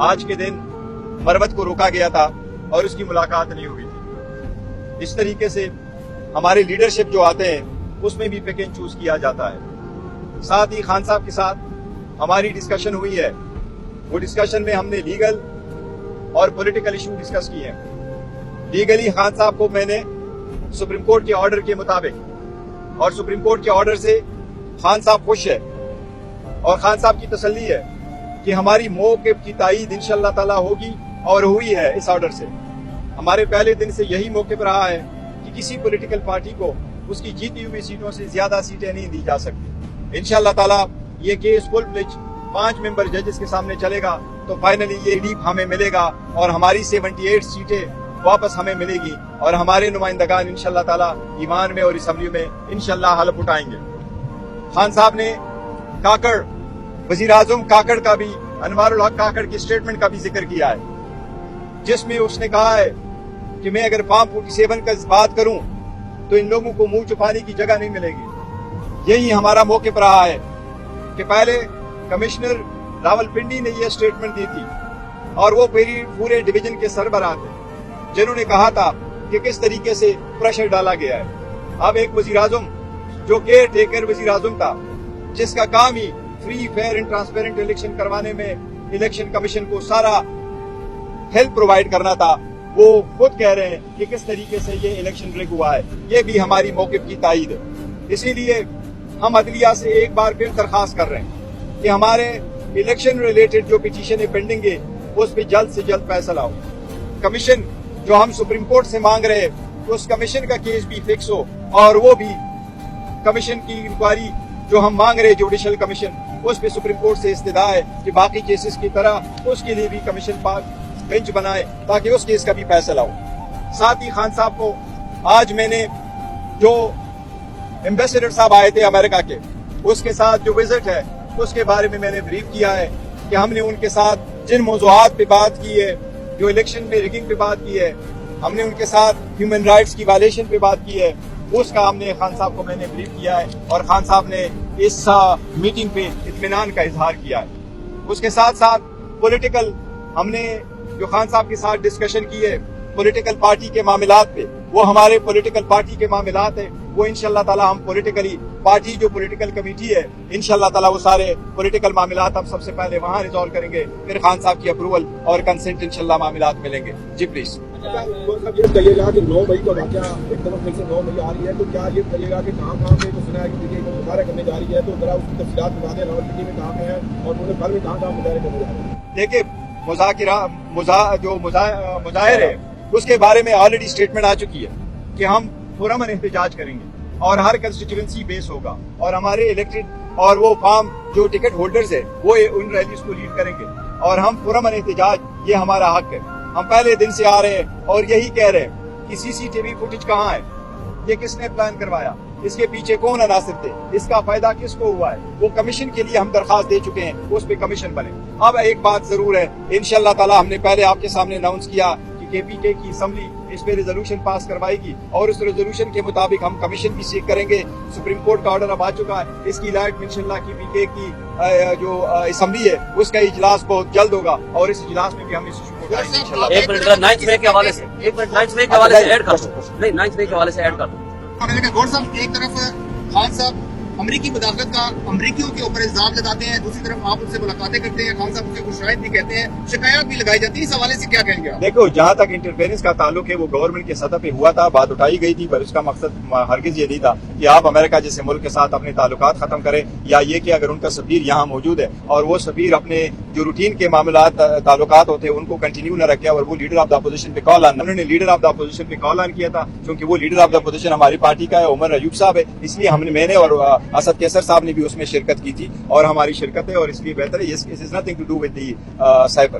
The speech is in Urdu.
آج کے دن مروت کو روکا گیا تھا اور اس کی ملاقات نہیں ہوئی تھی۔ اس طریقے سے ہمارے لیڈرشپ جو آتے ہیں اس میں بھی پک اینڈ چوز کیا جاتا ہے۔ ساتھ ہی خان صاحب کے ساتھ ہماری ڈسکشن ہوئی ہے، وہ ڈسکشن میں ہم نے لیگل اور پولیٹیکل ایشو ڈسکس کیے ہیں۔ لیگلی خان صاحب کو میں نے سپریم کورٹ کے آرڈر کے مطابق، اور سپریم کورٹ کے آرڈر سے خان صاحب خوش ہے اور خان صاحب کی تسلی ہے کہ ہماری موقف کی تائید انشاءاللہ تعالی ہوگی اور ہوئی ہے اس آرڈر سے۔ ہمارے پہلے دن سے یہی موقف رہا ہے کہ کسی پولیٹیکل پارٹی کو اس کی جیتی ہوئی سیٹوں سے زیادہ سیٹیں نہیں دی جا سکتی۔ انشاءاللہ تعالی یہ کیس فل فلیج 5 ممبر ججز کے سامنے چلے گا تو فائنلی یہ لیپ ہمیں ملے گا اور ہماری 78 سیٹیں واپس ہمیں ملے گی اور ہمارے نمائندگان انشاءاللہ تعالی ایوان میں اور اسمبلی میں انشاءاللہ حلف اٹھائیں گے۔ خان صاحب نے کاکڑ، وزیر اعظم کاکڑ کا بھی، انوار الحق کاکڑ کی اسٹیٹمنٹ کا بھی ذکر کیا ہے، جس میں اس نے کہا ہے کہ میں اگر فارم 47 کا بات کروں تو ان لوگوں کو منہ چھپانے کی جگہ نہیں ملے گی۔ یہی ہمارا موقف رہا ہے کہ پہلے کمشنر راول پنڈی نے یہ اسٹیٹمنٹ دی تھی اور وہ پورے ڈویژن کے سربراہ تھے جنہوں نے کہا تھا کہ کس طریقے سے پریشر ڈالا گیا ہے۔ اب ایک وزیر اعظم جو کیئر ٹیکر وزیر اعظم تھا، جس کا کام ہی free fair and transparent election کروانے میں الیکشن کمیشن کو سارا ہیلپ پرووائڈ کرنا تھا، وہ خود کہہ رہے ہیں کہ کس طریقے سے یہ الیکشن ریگ ہوا ہے۔ یہ بھی ہماری موقف کی تائید ہے۔ اسی لیے ہم عدلیہ سے ایک بار پھر درخواست کر رہے ہیں کہ ہمارے الیکشن ریلیٹڈ جو پٹیشن پینڈنگ ہے اس پہ جلد سے جلد فیصلہ ہو۔ کمیشن جو ہم سپریم کورٹ سے مانگ رہے ہیں اس کمیشن کا کیس بھی فکس ہو، اور وہ بھی کمیشن کی انکوائری جو ہم مانگ رہے جوڈیشل کمیشن، اس پہ سپریم کورٹ سے استدعا ہے کہ باقی کیسز کی طرح اس کے لیے بھی کمیشن بینچ بنائے تاکہ اس کیس کا بھی فیصلہ ہو۔ ساتھ ہی خان صاحب کو آج میں نے جو ایمبیسڈر صاحب آئے تھے امریکہ کے، اس کے ساتھ جو وزٹ ہے اس کے بارے میں میں نے بریف کیا ہے کہ ہم نے ان کے ساتھ جن موضوعات پہ بات کی ہے، جو الیکشن میں ریگنگ پہ بات کی ہے، ہم نے ان کے ساتھ ہیومن رائٹس کی وائلیشن پہ بات کی ہے، اس کا ہم نے خان صاحب کو میں نے بریف کیا ہے اور خان صاحب نے اس میٹنگ پہ اطمینان کا اظہار کیا ہے۔ اس کے ساتھ ساتھ پولیٹیکل ہم نے جو خان صاحب کے ساتھ ڈسکشن کی ہے پولیٹیکل پارٹی کے معاملات پہ، وہ ہمارے پولیٹیکل پارٹی کے معاملات ہیں، وہ انشاءاللہ تعالی ہم پولیٹیکلی پارٹی جو پولیٹیکل کمیٹی ہے انشاءاللہ تعالی وہ سارے پولیٹیکل معاملات ہم سب سے پہلے وہاں ریزالو کریں گے، پھر خان صاحب کی اپروول اور کنسنٹ انشاءاللہ معاملات ملیں گے۔ جی پلیز۔ یہ کہیے گا کہ 9 مئی کا واقعہ ایک طرف پھر سے 9 مئی آ رہی ہے، تو کیا یہ کہیے گا کہ کہاں پہ تو سنا ہے کہ یہ مظاہرہ کرنے جا رہی ہے، تو ذرا اس کی تفصیلات بتا دیں، راولپنڈی میں کہاں پہ ہے اور پورے بھر میں کہاں مظاہرے کرنے جا رہے ہیں؟ دیکھیے جو مظاہر ہے اس کے بارے میں آلریڈی اسٹیٹمنٹ آ چکی ہے کہ ہم پرامن احتجاج کریں گے اور ہر کنسٹیٹیوئنسی بیس ہوگا، اور ہمارے الیکٹڈ اور وہ فارم جو ٹکٹ ہولڈرز ہیں وہ ان ریلیز کو لیڈ کریں گے اور ہم پرامن احتجاج، یہ ہمارا حق ہے۔ ہم پہلے دن سے آ رہے ہیں اور یہی کہہ رہے ہیں کہ CCTV فوٹیج کہاں ہے، یہ کس نے پلان کروایا، اس کے پیچھے کون عناصر تھے، اس کا فائدہ کس کو ہوا ہے، وہ کمیشن کے لیے ہم درخواست دے چکے ہیں، اس پہ کمیشن بنے۔ اب ایک بات ضرور ہے، انشاءاللہ تعالی ہم نے پہلے آپ کے سامنے اناؤنس کیا کہ KPK کی اسمبلی اس پہ ریزولوشن پاس کروائے گی اور اس ریزولوشن کے مطابق ہم کمیشن بھی سیک کریں گے۔ سپریم کورٹ کا آرڈر اب آ چکا ہے، اس کی لائٹ انشاءاللہ KPK کی جو اسمبلی ہے اس کا اجلاس بہت جلد ہوگا اور اس اجلاس میں بھی ہم اس ایشو کو اٹھائیں گے انشاءاللہ۔ 9 مئی کے حوالے سے ایڈ کر دو، نہیں 9 مئی کے حوالے سے ایڈ کر دو۔ گور صاحب، ایک طرف خان صاحب امریکی مداخلت کا امریکیوں کے اوپر الزام لگاتے ہیں، دوسری طرف آپ ان سے ملاقاتیں کرتے ہیں، خان صاحب ان سے خوشائد بھی کہتے ہیں، شکایات بھی لگائی جاتی ہے، اس حوالے سے کیا کہیں گے آپ؟ دیکھو، جہاں تک انٹرفیئرنس کا تعلق ہے وہ گورنمنٹ کے سطح پہ ہوا تھا، بات اٹھائی گئی تھی، پر اس کا مقصد ہرگز یہ نہیں تھا کہ آپ امریکہ جیسے ملک کے ساتھ اپنے تعلقات ختم کریں، یا یہ کہ اگر ان کا سفیر یہاں موجود ہے اور وہ سفیر اپنے جو روٹین کے معاملات تعلقات ہوتے ہیں ان کو کنٹینیو نہ رکھے اور وہ لیڈر آف دا اپوزیشن پہ کال آن، انہوں نے لیڈر آف دا اپوزیشن پہ کال آن کیا تھا، کیونکہ وہ لیڈر آف دا اپوزیشن ہماری پارٹی کا ہے، عمر ایوب صاحب ہے، اس لیے میں نے اور اسد کیسر صاحب نے بھی اس میں شرکت کی تھی اور ہماری شرکت ہے اور اس لیے بہتر ہے۔ This is nothing to do with the cyber.